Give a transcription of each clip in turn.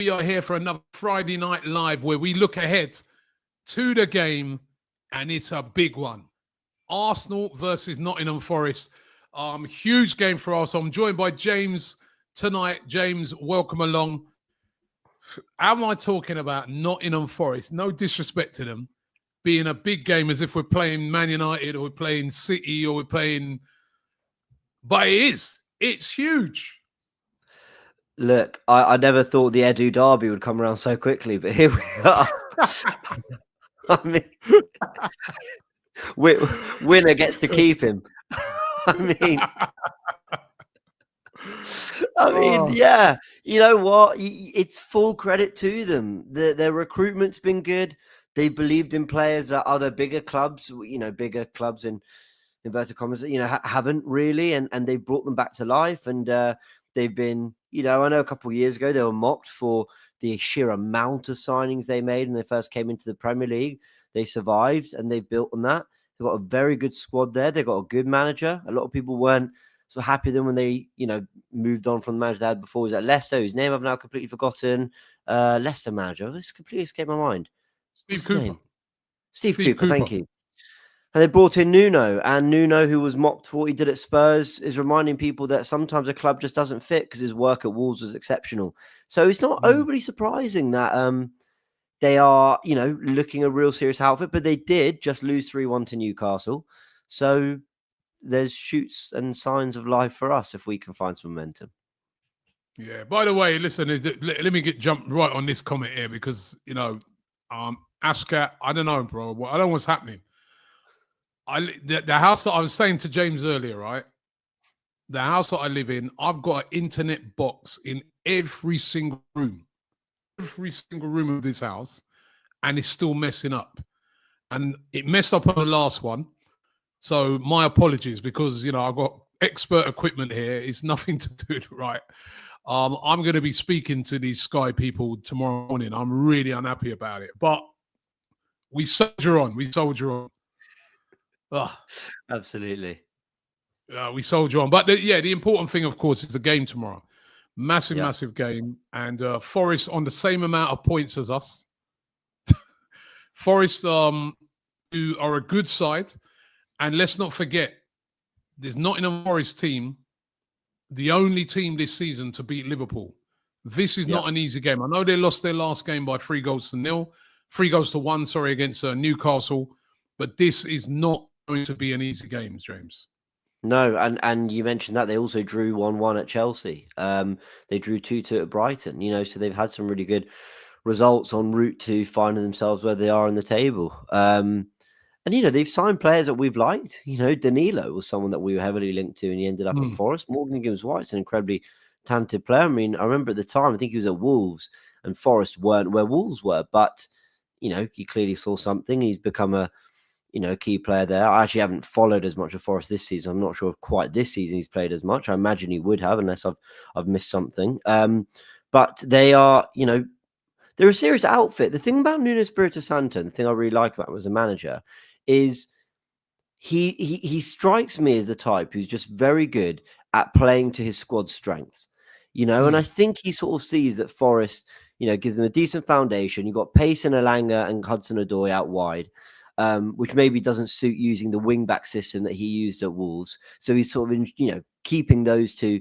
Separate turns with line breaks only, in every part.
We are here for another Friday Night Live where we look ahead to the game, and it's a big one. Arsenal versus Nottingham Forest. Huge game for us. I'm joined by James tonight. James, welcome along. Am I talking about Nottingham Forest? No disrespect to them, being a big game as if we're playing Man United or we're playing City or we're playing... But it is. It's huge.
Look, I never thought the Edu Derby would come around so quickly, but here we are. I mean, winner gets to keep him. I mean, yeah. You know what? It's full credit to them. Their recruitment's been good. They believed in players that other bigger clubs, bigger clubs in inverted commas, haven't really, and they've brought them back to life. And they've been, I know a couple of years ago they were mocked for the sheer amount of signings they made when they first came into the Premier League. They survived and they've built on that. They've got a very good squad there. They've got a good manager. A lot of people weren't so happy then when they, moved on from the manager they had before. He was at Leicester, whose name I've now completely forgotten. Leicester manager. This completely escaped my mind.
Steve Cooper.
Steve Cooper, thank you. And they brought in Nuno, and Nuno, who was mocked for what he did at Spurs, is reminding people that sometimes a club just doesn't fit because his work at Wolves was exceptional. So it's not overly surprising that they are, looking a real serious outfit, but they did just lose 3-1 to Newcastle. So there's shoots and signs of life for us if we can find some momentum.
Yeah, by the way, listen, let me jump right on this comment here because, Ashka, I don't know, bro. I don't know what's happening. The house that I was saying to James earlier, right? The house that I live in, I've got an internet box in every single room of this house, and it's still messing up. And it messed up on the last one. So my apologies because, I've got expert equipment here. It's nothing to do with it, right? I'm going to be speaking to these Sky people tomorrow morning. I'm really unhappy about it. But we soldier on.
Absolutely.
We soldier on. But the important thing, of course, is the game tomorrow. Massive game. And Forest on the same amount of points as us. Forest, who are a good side. And let's not forget, there's Nottingham Forest team, the only team this season to beat Liverpool. This is not an easy game. I know they lost their last game by 3-1, against Newcastle. But this is not going to be an easy game, James.
No, and you mentioned that they also drew 1-1 at Chelsea. They drew 2-2 at Brighton, so they've had some really good results en route to finding themselves where they are in the table. And, they've signed players that we've liked. Danilo was someone that we were heavily linked to, and he ended up at Forest. Morgan Gibbs-White's an incredibly talented player. I mean, I remember at the time, I think he was at Wolves, and Forest weren't where Wolves were. But, he clearly saw something. He's become a key player there. I actually haven't followed as much of Forest this season. I'm not sure if quite this season he's played as much. I imagine he would have, unless I've missed something. But they are, they're a serious outfit. The thing about Nuno Espirito Santo, the thing I really like about him as a manager, is he strikes me as the type who's just very good at playing to his squad's strengths. And I think he sort of sees that Forest, gives them a decent foundation. You've got pace in Elanga and Hudson-Odoi out wide. Which maybe doesn't suit using the wing-back system that he used at Wolves. So he's sort of, keeping those two,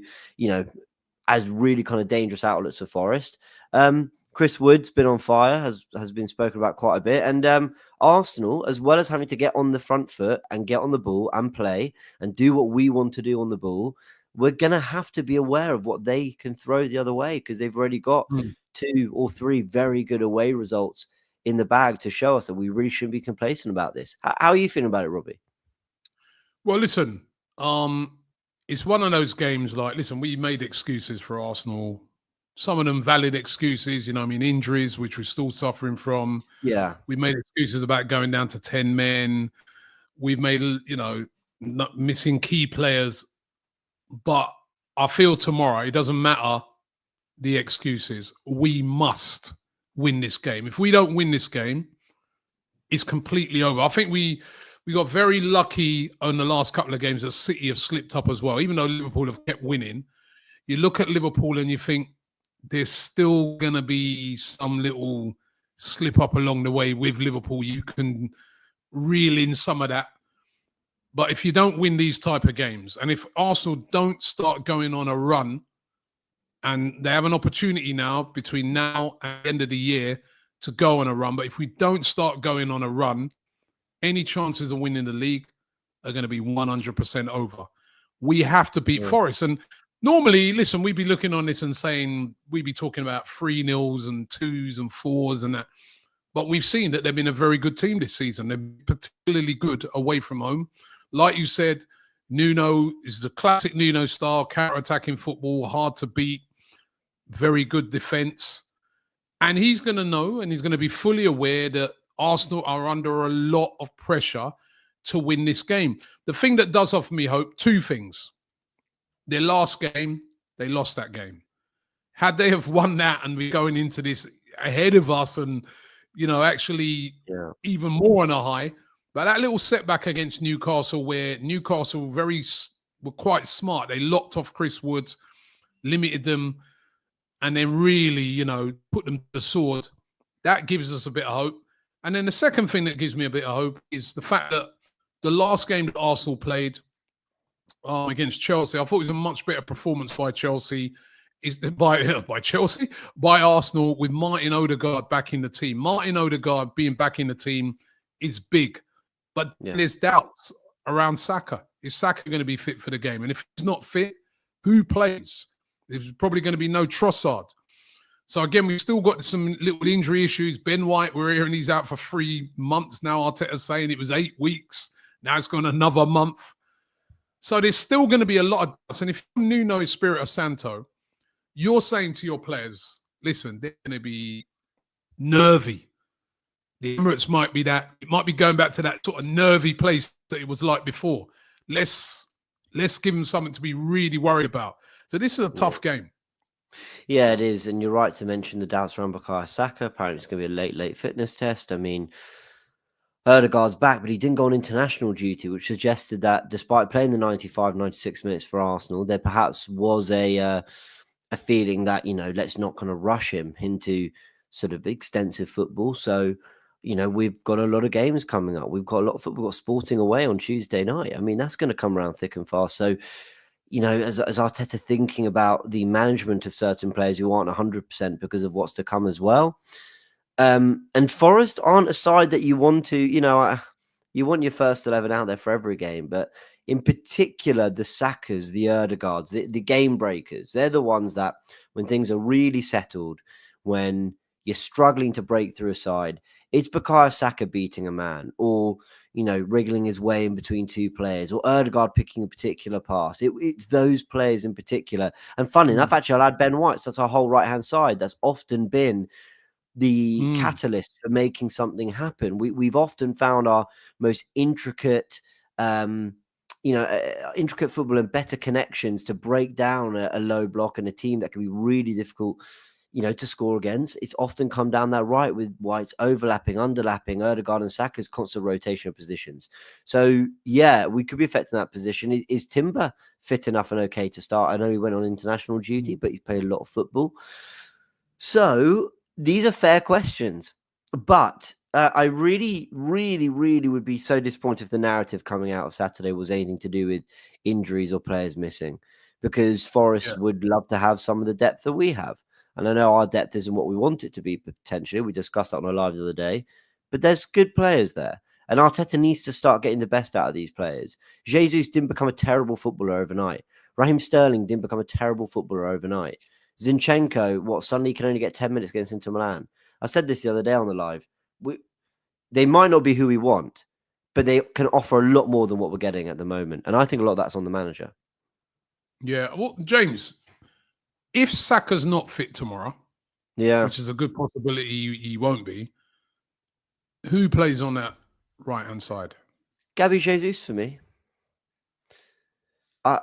as really kind of dangerous outlets for Forest. Chris Wood's been on fire, has been spoken about quite a bit. And Arsenal, as well as having to get on the front foot and get on the ball and play and do what we want to do on the ball, we're going to have to be aware of what they can throw the other way because they've already got 2 or 3 very good away results in the bag to show us that we really shouldn't be complacent about this. How are you feeling about it, Robbie?
Well, listen, it's one of those games we made excuses for Arsenal. Some of them valid excuses, injuries, which we're still suffering from.
Yeah.
We made excuses about going down to 10 men. We've made, not missing key players. But I feel tomorrow, it doesn't matter the excuses. We must win this game. If we don't win this game, it's completely over. I think we got very lucky on the last couple of games that City have slipped up as well, even though Liverpool have kept winning. You look at Liverpool and you think there's still going to be some little slip up along the way with Liverpool. You can reel in some of that. But if you don't win these type of games, and if Arsenal don't start going on a run, and they have an opportunity now between now and the end of the year to go on a run, but if we don't start going on a run, any chances of winning the league are going to be 100% over. We have to beat Forest. And normally, listen, we'd be looking on this and saying, we'd be talking about 3-0s and 2s and 4s and that. But we've seen that they've been a very good team this season. They're particularly good away from home. Like you said, Nuno is the classic Nuno style, counter-attacking football, hard to beat, very good defense. And he's going to know, and he's going to be fully aware that Arsenal are under a lot of pressure to win this game. The thing that does offer me hope, two things. Their last game, they lost that game. Had they have won that and we're going into this ahead of us and, actually even more on a high, but that little setback against Newcastle where Newcastle were quite smart. They locked off Chris Wood, limited them, and then really, put them to the sword. That gives us a bit of hope. And then the second thing that gives me a bit of hope is the fact that the last game that Arsenal played against Chelsea, I thought it was a much better performance by Chelsea, by Arsenal with Martin Odegaard back in the team. Martin Odegaard being back in the team is big, but there's doubts around Saka. Is Saka going to be fit for the game? And if he's not fit, who plays? There's probably going to be no Trossard. So again, we've still got some little injury issues. Ben White, we're hearing he's out for 3 months now. Arteta's saying it was 8 weeks. Now it's gone another month. So there's still going to be a lot of us. And if you Nuno Espirito Santo, you're saying to your players, listen, they're going to be nervy. The Emirates might be that. It might be going back to that sort of nervy place that it was like before. Let's give them something to be really worried about. So this is a tough game.
Yeah, it is. And you're right to mention the doubts around Bukayo Saka. Apparently it's going to be a late fitness test. I mean, Odegaard's back, but he didn't go on international duty, which suggested that despite playing the 95, 96 minutes for Arsenal, there perhaps was a feeling that, let's not kind of rush him into sort of extensive football. So, we've got a lot of games coming up. We've got a lot of football. We've got Sporting away on Tuesday night. I mean, that's going to come around thick and fast. So, as Arteta thinking about the management of certain players who aren't 100% because of what's to come as well. And Forest aren't a side that you want to, you want your first 11 out there for every game. But in particular, the Sakas, the Odegaards, the game breakers, they're the ones that when things are really settled, when you're struggling to break through a side, it's Bukayo Saka beating a man or, wriggling his way in between two players or Odegaard picking a particular pass. It's those players in particular. And funny enough, actually, I'll add Ben White. So that's our whole right-hand side. That's often been the catalyst for making something happen. We've often found our most intricate, intricate football and better connections to break down a low block and a team that can be really difficult to score against. It's often come down that right with White's overlapping, underlapping, Odegaard and Saka's constant rotation of positions. So, yeah, we could be affecting that position. Is Timber fit enough and okay to start? I know he went on international duty, but he's played a lot of football. So, these are fair questions. But I really, really, really would be so disappointed if the narrative coming out of Saturday was anything to do with injuries or players missing, because Forest would love to have some of the depth that we have. And I know our depth isn't what we want it to be potentially. We discussed that on a live the other day. But there's good players there. And Arteta needs to start getting the best out of these players. Jesus didn't become a terrible footballer overnight. Raheem Sterling didn't become a terrible footballer overnight. Zinchenko, suddenly can only get 10 minutes against Inter Milan. I said this the other day on the live. They might not be who we want, but they can offer a lot more than what we're getting at the moment. And I think a lot of that's on the manager.
Yeah. Well, James, if Saka's not fit tomorrow, which is a good possibility he won't be, who plays on that right-hand side?
Gabby Jesus for me. I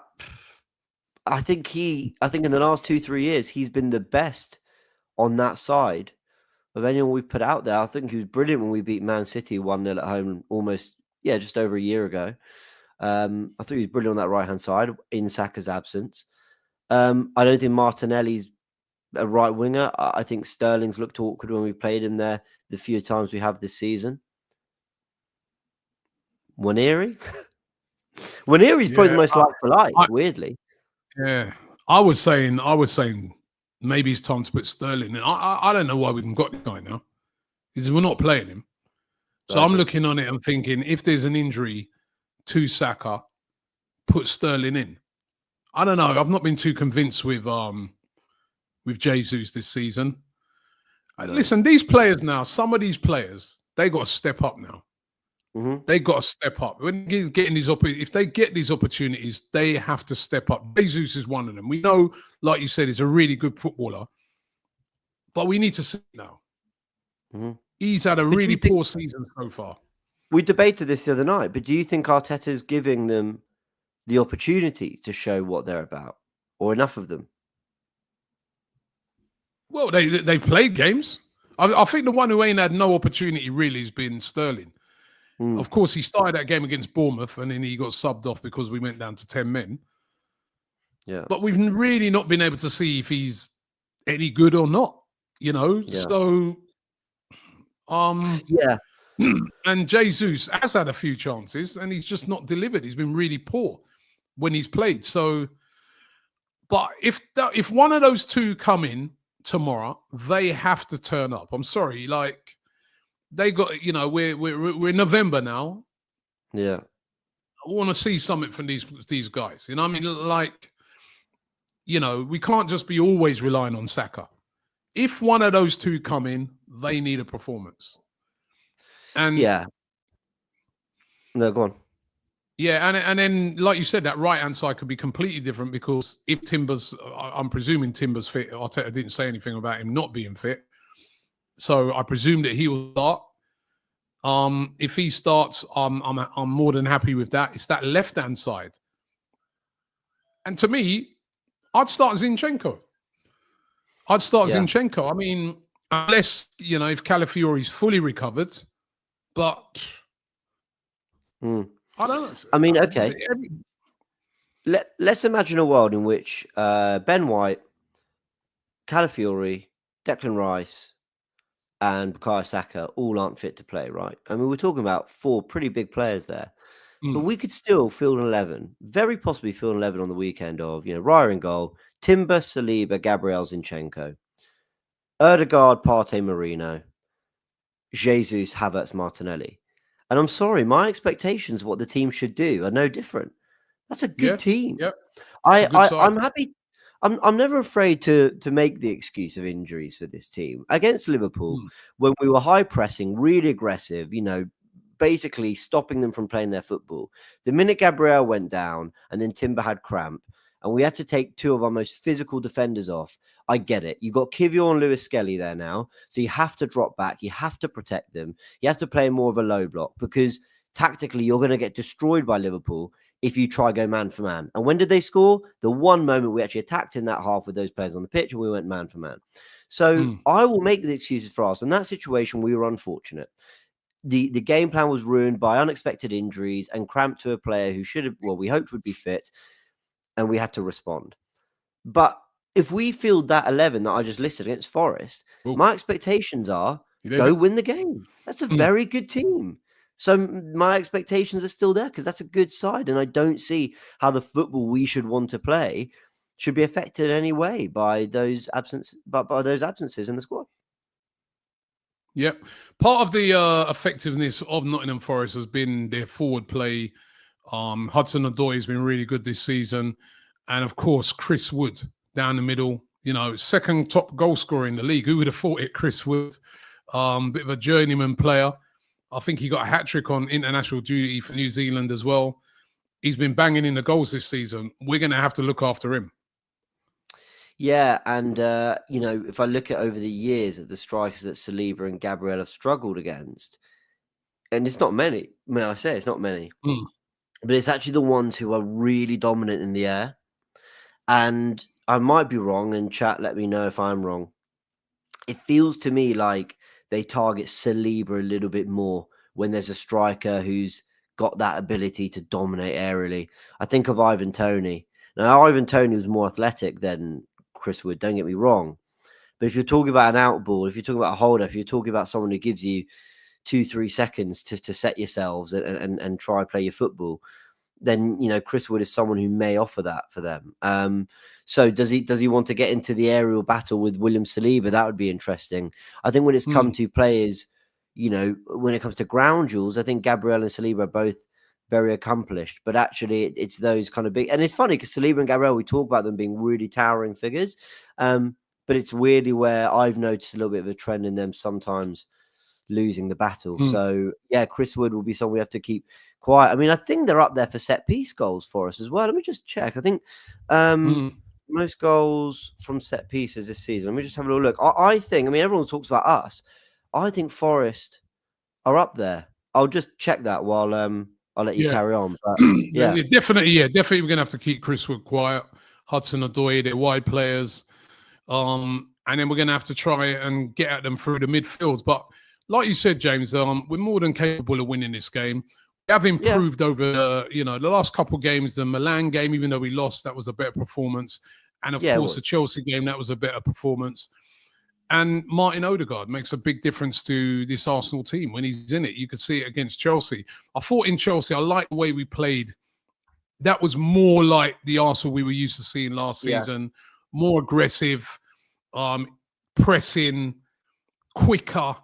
think in the last 2-3 years, he's been the best on that side of anyone we've put out there. I think he was brilliant when we beat Man City 1-0 at home just over a year ago. I thought he was brilliant on that right-hand side in Saka's absence. I don't think Martinelli's a right winger. I think Sterling's looked awkward when we played him there the few times we have this season. Waneri? Waneri's probably the
Yeah,
most like for like,
I,
weirdly.
yeah. I was saying maybe it's time to put Sterling in. I don't know why we even got this guy now. Because we're not playing him. So I'm looking on it and thinking, if there's an injury to Saka, put Sterling in. I don't know. I've not been too convinced with Jesus this season. Listen, these players now, some of these players, they got to step up now.
Mm-hmm.
They got to step up. When getting these if they get these opportunities, they have to step up. Jesus is one of them. We know, like you said, he's a really good footballer, but we need to see now.
Mm-hmm.
He's had a really poor season so far.
We debated this the other night, but do you think Arteta's giving them the opportunity to show what they're about, or enough of them?
Well, they've played games. I think the one who ain't had no opportunity really has been Sterling. Of course, he started that game against Bournemouth and then he got subbed off because we went down to 10 men.
Yeah.
But we've really not been able to see if he's any good or not, you know?
Yeah.
So,
yeah.
And Jesus has had a few chances and he's just not delivered. He's been really poor when he's played. So, but if one of those two come in tomorrow, they have to turn up. I'm sorry, like, they got, you know, we're in November now.
Yeah.
I want to see something from these guys. You know what I mean? Like, you know, we can't just be always relying on Saka. If one of those two come in, they need a performance. And
yeah. No, go on.
Yeah, and then, like you said, that right-hand side could be completely different because if Timber's, I'm presuming Timber's fit. Arteta didn't say anything about him not being fit. So I presume that he will start. If he starts, I'm more than happy with that. It's that left-hand side. And to me, I'd start Zinchenko. I mean, unless, you know, if Calafiori's fully recovered, but I don't know.
I mean, okay. Let's imagine a world in which Ben White, Calafiori, Declan Rice, and Bukayo Saka all aren't fit to play, right? I mean, we're talking about 4 pretty big players there. But we could still field an 11, very possibly field an 11 on the weekend of, you know, Raya in goal, Timber, Saliba, Gabriel, Zinchenko, Erdegaard, Partey, Marino, Jesus, Havertz, Martinelli. And I'm sorry, my expectations of what the team should do are no different. That's a good team.
Yep.
I'm happy. I'm never afraid to make the excuse of injuries for this team. Against Liverpool, when we were high pressing, really aggressive, you know, basically stopping them from playing their football. The minute Gabriel went down and then Timber had cramp and we had to take 2 of our most physical defenders off, I get it. You got Kivior and Lewis Skelly there now, so you have to drop back. You have to protect them. You have to play more of a low block because tactically you're going to get destroyed by Liverpool if you try go man for man. And when did they score? The one moment we actually attacked in that half with those players on the pitch and we went man for man. So I will make the excuses for us. In that situation, we were unfortunate. The game plan was ruined by unexpected injuries and cramped to a player who should have, well, we hoped would be fit, and we had to respond. But if we field that 11 that I just listed against Forest, my expectations are go win the game. That's a very good team. So my expectations are still there because that's a good side. And I don't see how the football we should want to play should be affected in any way by those absences in the squad.
Yep. Part of the effectiveness of Nottingham Forest has been their forward play. Hudson-Odoi has been really good this season. And of course, Chris Wood down the middle, you know, second top goal scorer in the league. Who would have thought it, Chris Wood? Bit of a journeyman player. I think he got a hat-trick on international duty for New Zealand as well. He's been banging in the goals this season. We're going to have to look after him.
Yeah, and, you know, if I look at over the years at the strikers that Saliba and Gabriel have struggled against, and it's not many, may I say, it's not many, but it's actually the ones who are really dominant in the air. And I might be wrong, and chat, let me know if I'm wrong. It feels to me like they target Saliba a little bit more when there's a striker who's got that ability to dominate aerially. I think of Ivan Toney. Now, Ivan Toney was more athletic than Chris Wood, don't get me wrong. But if you're talking about an out ball, if you're talking about a hold up, if you're talking about someone who gives you 2-3 seconds to set yourselves and try play your football, then Chris Wood is someone who may offer that for them. So does he want to get into the aerial battle with William Saliba? That would be interesting. I think when it's come to players, when it comes to ground duels, I think Gabriel and Saliba are both very accomplished, but actually it's those kind of big, and it's funny because Saliba and Gabriel, we talk about them being really towering figures, but it's weirdly where I've noticed a little bit of a trend in them sometimes losing the battle. So yeah, Chris Wood will be someone we have to keep quiet. I mean, I think they're up there for set piece goals for us as well. Let me just check. I think most goals from set pieces this season. Let me just have a little look. I think, I mean, everyone talks about us. I think Forest are up there. I'll just check that while I'll let you carry on. But
definitely we're gonna have to keep Chris Wood quiet. Hudson-Odoi, they're wide players. And then we're gonna have to try and get at them through the midfield. But like you said, James, we're more than capable of winning this game. We have improved over, the last couple of games. The Milan game, even though we lost, that was a better performance. And of course, the Chelsea game, that was a better performance. And Martin Odegaard makes a big difference to this Arsenal team when he's in it. You could see it against Chelsea. I thought in Chelsea, I liked the way we played. That was more like the Arsenal we were used to seeing last season. More aggressive, pressing, quicker.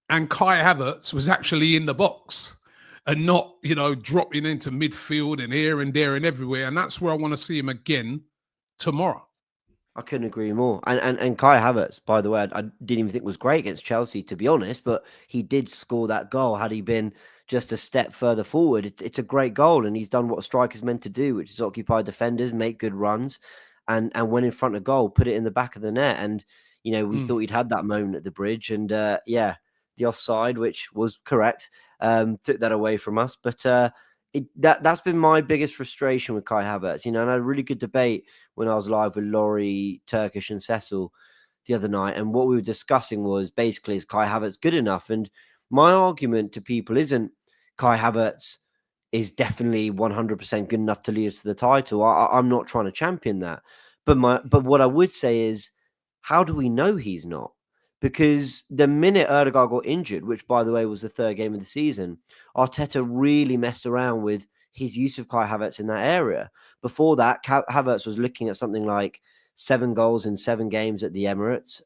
And Kai Havertz was actually in the box and not, dropping into midfield and here and there and everywhere. And that's where I want to see him again tomorrow.
I couldn't agree more. And Kai Havertz, by the way, I didn't even think was great against Chelsea, to be honest, but he did score that goal. Had he been just a step further forward, it's a great goal. And he's done what a striker's meant to do, which is occupy defenders, make good runs, and when in front of goal, put it in the back of the net. And, we thought he'd had that moment at the bridge. And the offside, which was correct, took that away from us. But that's been my biggest frustration with Kai Havertz. And I had a really good debate when I was live with Laurie, Turkish, and Cecil the other night. And what we were discussing was basically, is Kai Havertz good enough? And my argument to people isn't Kai Havertz is definitely 100% good enough to lead us to the title. I'm not trying to champion that. But what I would say is, how do we know he's not? Because the minute Odegaard got injured, which, by the way, was the third game of the season, Arteta really messed around with his use of Kai Havertz in that area. Before that, Havertz was looking at something like 7 goals in 7 games at the Emirates,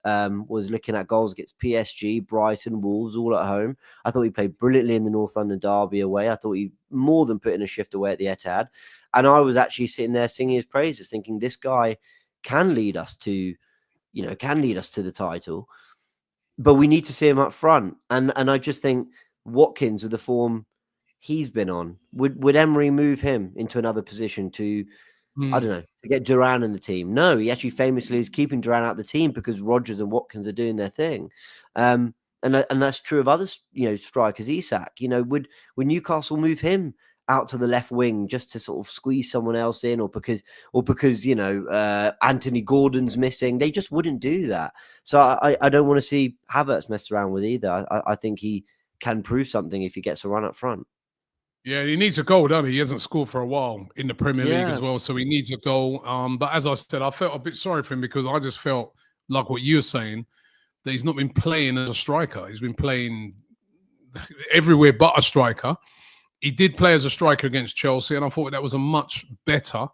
was looking at goals against PSG, Brighton, Wolves, all at home. I thought he played brilliantly in the North London derby away. I thought he more than put in a shift away at the Etihad. And I was actually sitting there singing his praises, thinking this guy can lead us to, the title. But we need to see him up front. And I just think Watkins, with the form he's been on, would Emery move him into another position to, I don't know, to get Duran in the team? No, he actually famously is keeping Duran out of the team because Rodgers and Watkins are doing their thing. And that's true of other, strikers. Isak, would Newcastle move him out to the left wing just to sort of squeeze someone else in, or because Anthony Gordon's missing? They just wouldn't do that. So I don't want to see Havertz messed around with either. I think he can prove something if he gets a run up front.
Yeah, he needs a goal, doesn't he? He hasn't scored for a while in the Premier League as well, so he needs a goal. But as I said, I felt a bit sorry for him because I just felt like what you're saying, that he's not been playing as a striker. He's been playing everywhere but a striker. He did play as a striker against Chelsea, and I thought that was a much better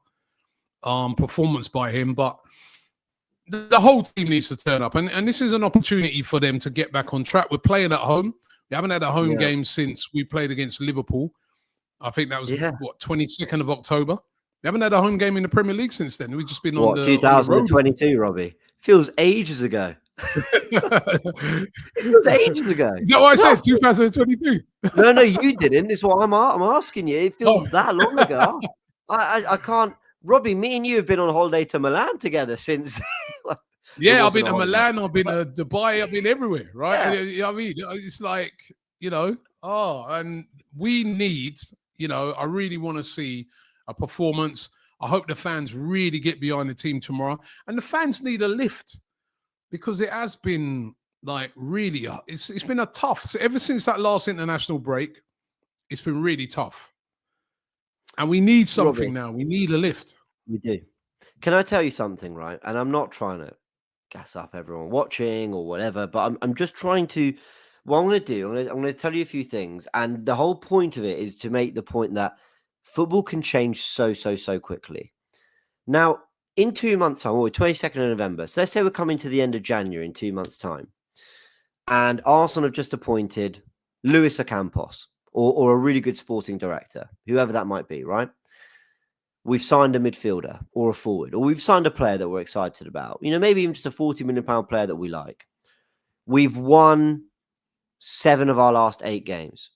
performance by him. But the whole team needs to turn up, and this is an opportunity for them to get back on track. We're playing at home. We haven't had a home game since we played against Liverpool. I think that was, 22nd of October. We haven't had a home game in the Premier League since then. We've just been on the
2022, Robbie. Feels ages ago. It feels ages ago.
Is that what I said? 2022?
No, you didn't. It's what I'm asking you. It feels that long ago. I can't. Robbie, me and you have been on holiday to Milan together since.
Yeah, I've been to Milan. I've been to Dubai. I've been everywhere, right? Yeah. I mean, it's like, and we need, I really want to see a performance. I hope the fans really get behind the team tomorrow. And the fans need a lift because it has been like really, it's been a tough, so ever since that last international break, it's been really tough. And we need something now. We need a lift.
We do. Can I tell you something, right? And I'm not trying to gas up everyone watching or whatever. But I'm just trying to. What I'm going to do, I'm going to tell you a few things, and the whole point of it is to make the point that football can change so quickly. Now, in 2 months' time, or 22nd of November, so let's say we're coming to the end of January in 2 months' time, and Arsenal have just appointed Luis Ocampos, or a really good sporting director, whoever that might be, right? We've signed a midfielder or a forward, or we've signed a player that we're excited about. Maybe even just a £40 million player that we like. We've won 7 of our last 8 games.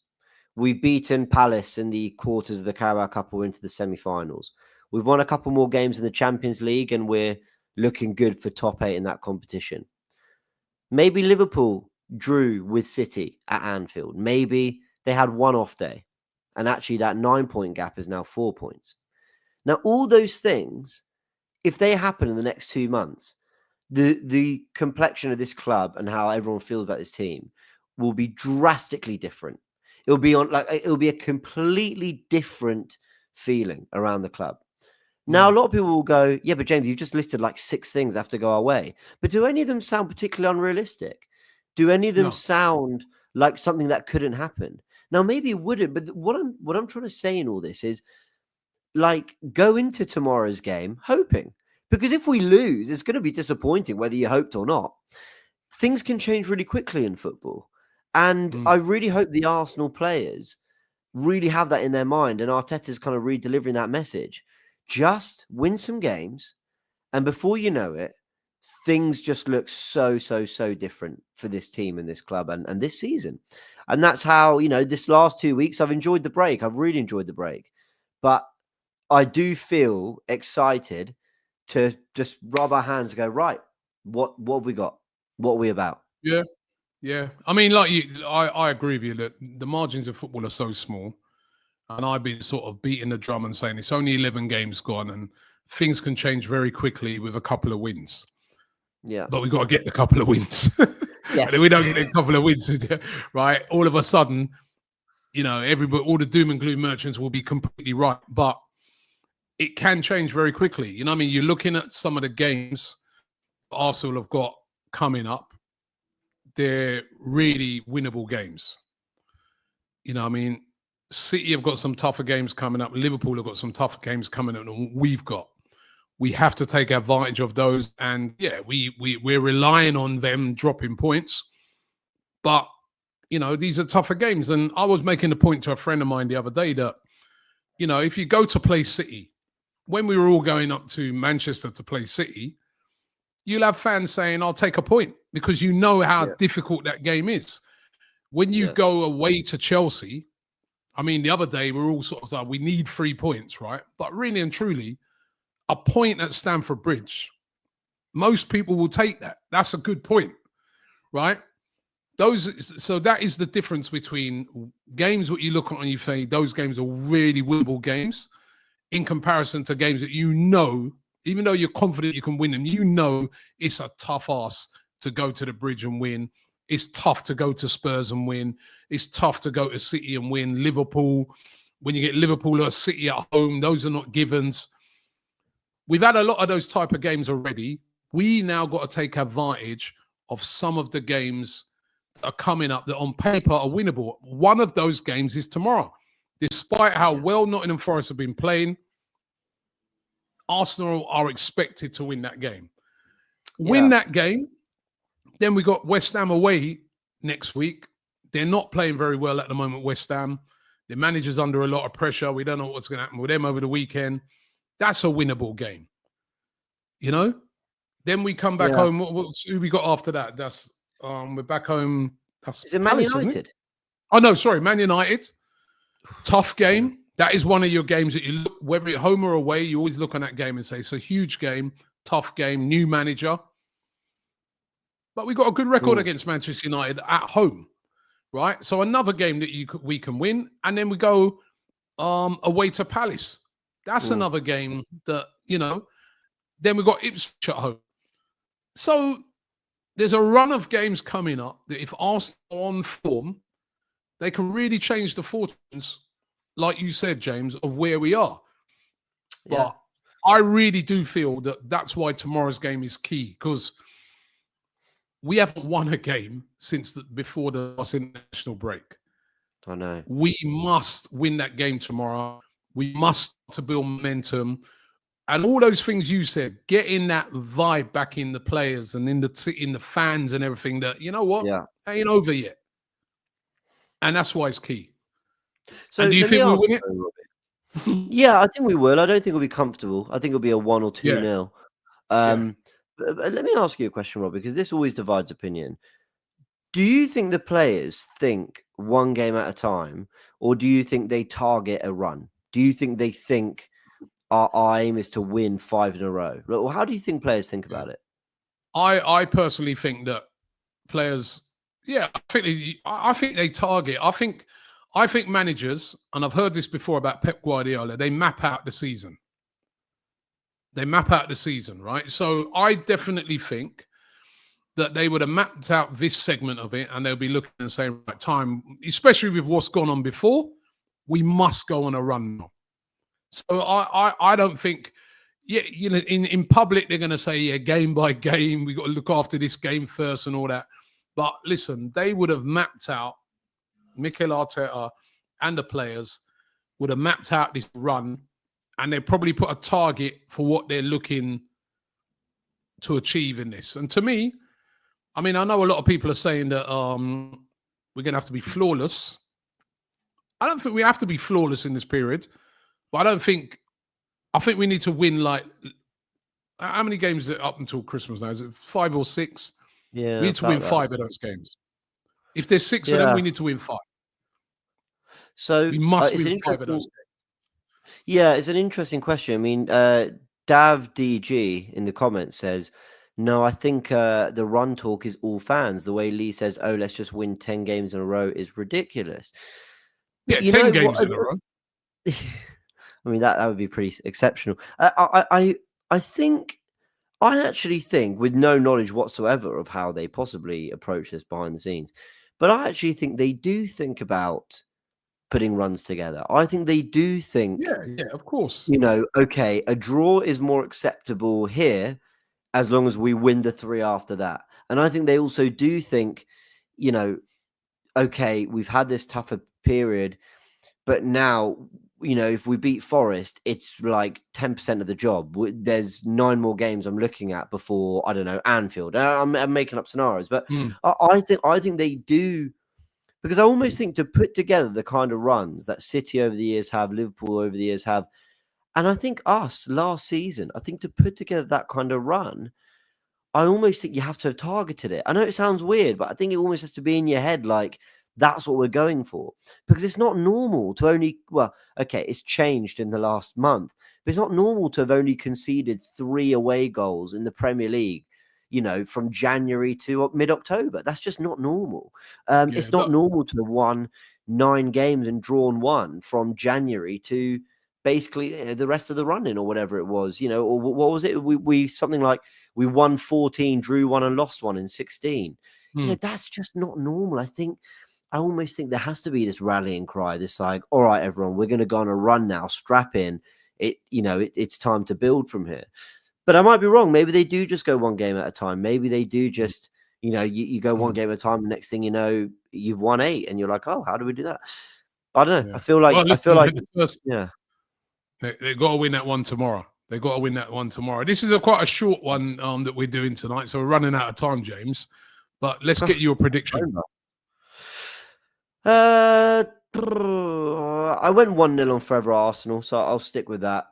We've beaten Palace in the quarters of the Carabao Cup or into the semi-finals. We've won a couple more games in the Champions League, and we're looking good for top 8 in that competition. Maybe Liverpool drew with City at Anfield. Maybe they had one off day, and actually that 9-point gap is now 4 points. Now, all those things, if they happen in the next 2 months, the complexion of this club and how everyone feels about this team will be drastically different. It'll be a completely different feeling around the club. Now, a lot of people will go, yeah, but James, you've just listed like 6 things that have to go our way. But do any of them sound particularly unrealistic? Do any of them sound like something that couldn't happen? Now, maybe it wouldn't, but what I'm trying to say in all this is, like, go into tomorrow's game hoping. Because if we lose, it's going to be disappointing whether you hoped or not. Things can change really quickly in football. And I really hope the Arsenal players really have that in their mind, and Arteta's kind of re-delivering that message. Just win some games, and before you know it, things just look so different for this team and this club and this season. And that's how, this last 2 weeks, I've enjoyed the break. I've really enjoyed the break. But I do feel excited to just rub our hands and go, right, what have we got? What are we about?
Yeah. Yeah. I mean, like I agree with you that the margins of football are so small. And I've been sort of beating the drum and saying it's only 11 games gone and things can change very quickly with a couple of wins.
Yeah.
But we've got to get the couple of wins.
Yes.
And if we don't get a couple of wins, right, all of a sudden, everybody, all the doom and gloom merchants will be completely right. But it can change very quickly. You're looking at some of the games Arsenal have got coming up. They're really winnable games. City have got some tougher games coming up. Liverpool have got some tougher games coming up than we've got. We have to take advantage of those. And yeah, we're relying on them dropping points. But, these are tougher games. And I was making a point to a friend of mine the other day that, if you go to play City, when we were all going up to Manchester to play City, you'll have fans saying, I'll take a point, because how difficult that game is. When you go away to Chelsea, the other day we're all sort of like, we need 3 points, right? But really and truly, a point at Stamford Bridge, most people will take that. That's a good point, right? So that is the difference between games what you look at and you say those games are really winnable games in comparison to games that even though you're confident you can win them, it's a tough ask to go to the Bridge and win. It's tough to go to Spurs and win. It's tough to go to City and win. Liverpool, when you get Liverpool or City at home, those are not givens. We've had a lot of those type of games already. We now got to take advantage of some of the games that are coming up that on paper are winnable. One of those games is tomorrow. Despite how well Nottingham Forest have been playing, Arsenal are expected to win that game. Win that game, then we got West Ham away next week. They're not playing very well at the moment, West Ham. The manager's under a lot of pressure. We don't know what's going to happen with them over the weekend. That's a winnable game. Then we come back home. Who we got after that? That's we're back home.
Is it Man United?
Oh, no, sorry. Man United. Tough game. That is one of your games that you look, whether you're home or away, you always look on that game and say, it's a huge game, tough game, new manager. But we got a good record against Manchester United at home, right? So another game that we can win. And then we go away to Palace. That's another game that, then we got Ipswich at home. So there's a run of games coming up that if Arsenal are on form, they can really change the fortunes, like you said, James, of where we are. But I really do feel that that's why tomorrow's game is key, because we haven't won a game since before the last international break.
I know.
We must win that game tomorrow. We must to build momentum. And all those things you said, getting that vibe back in the players and in the fans and everything, that, you know what, ain't over yet. And that's why it's key. So and do you think we'll win it?
Yeah, I think we will. I don't think it'll be comfortable. I think it'll be a 1 or 2-0. But let me ask you a question, Robbie, because this always divides opinion. Do you think the players think one game at a time, or do you think they target a run? Do you think they think our aim is to win 5 in a row? Well, how do you think players think about it?
I personally think that players, I think they target. I think managers, and I've heard this before about Pep Guardiola, they map out the season. Right? So I definitely think that they would have mapped out this segment of it, and they'll be looking and saying, right, time, especially with what's gone on before, we must go on a run now. So I don't think, in public they're going to say, game by game, we got to look after this game first and all that. But listen, they would have mapped out, Mikel Arteta and the players would have mapped out this run, and they probably put a target for what they're looking to achieve in this. And to me, I mean, I know a lot of people are saying that we're going to have to be flawless. I don't think we have to be flawless in this period, but I think we need to win, like, how many games is it up until Christmas now? Is it 5 or 6?
Yeah.
We need to win 5 of those games. If there's 6 of them, we need to win 5.
So
we must win 5 of those games.
Yeah, it's an interesting question. I mean, Dav DG in the comments says, no, I think the run talk is all fans. The way Lee says, oh, let's just win 10 games in a row is ridiculous.
Yeah, 10 games in a row.
I mean, that would be pretty exceptional. I actually think, with no knowledge whatsoever of how they possibly approach this behind the scenes, but I actually think they do think about putting runs together. I think they do think,
yeah, of course.
Okay, a draw is more acceptable here as long as we win the 3 after that. And I think they also do think, okay, we've had this tougher period, but now, if we beat Forest, it's like 10% of the job. There's 9 more games I'm looking at before, I don't know, Anfield. I'm making up scenarios, but I think they do, because I almost think to put together the kind of runs that City over the years have, Liverpool over the years have, and I think us last season, I think to put together that kind of run, I almost think you have to have targeted it. I know it sounds weird, but I think it almost has to be in your head, like, that's what we're going for, because it's not normal to only, it's changed in the last month, but it's not normal to have only conceded 3 away goals in the Premier League, from January to mid-October. That's just not normal. It's not normal to have won 9 games and drawn 1 from January to basically the rest of the run-in, or whatever it was, or what was it? We something like we won 14, drew 1 and lost 1 in 16. That's just not normal. I almost think there has to be this rallying cry, this like, all right, everyone, we're going to go on a run now, strap in. It's time to build from here. But I might be wrong. Maybe they do just go 1 game at a time. Maybe they do just, you go 1 game at a time. And next thing you know, you've won 8, and you're like, oh, how do we do that? I don't know. Yeah. I feel like
they've got to win that one tomorrow. This is quite a short one that we're doing tonight, so we're running out of time, James. But let's get you a prediction.
I went 1-0 on Forever Arsenal, so I'll stick with that.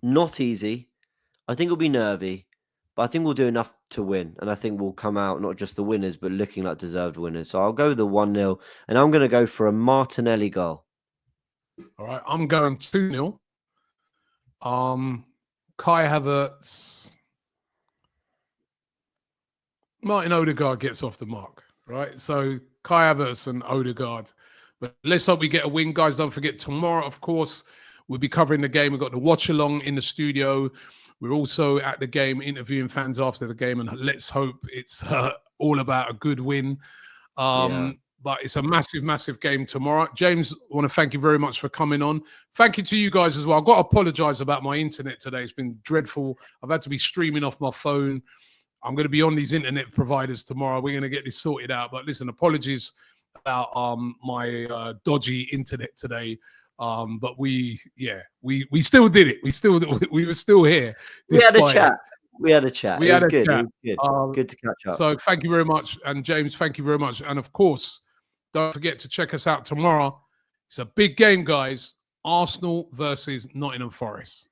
Not easy. I think it'll be nervy, but I think we'll do enough to win, and I think we'll come out not just the winners, but looking like deserved winners. So I'll go with the 1-0, and I'm going to go for a Martinelli goal.
All right, I'm going 2-0. Kai Havertz, Martin Odegaard gets off the mark. Right, so Kai Havertz and Odegaard. But let's hope we get a win, guys. Don't forget, tomorrow, of course, we'll be covering the game. We've got the watch-along in the studio. We're also at the game interviewing fans after the game, and let's hope it's all about a good win. But it's a massive, massive game tomorrow. James, I want to thank you very much for coming on. Thank you to you guys as well. I've got to apologise about my internet today. It's been dreadful. I've had to be streaming off my phone. I'm going to be on these internet providers tomorrow. We're going to get this sorted out. But listen, apologies about my dodgy internet today. But we still did it. We were still here.
We had a chat. It was good. Good to catch up.
So thank you very much. And James, thank you very much. And of course, don't forget to check us out tomorrow. It's a big game, guys. Arsenal versus Nottingham Forest.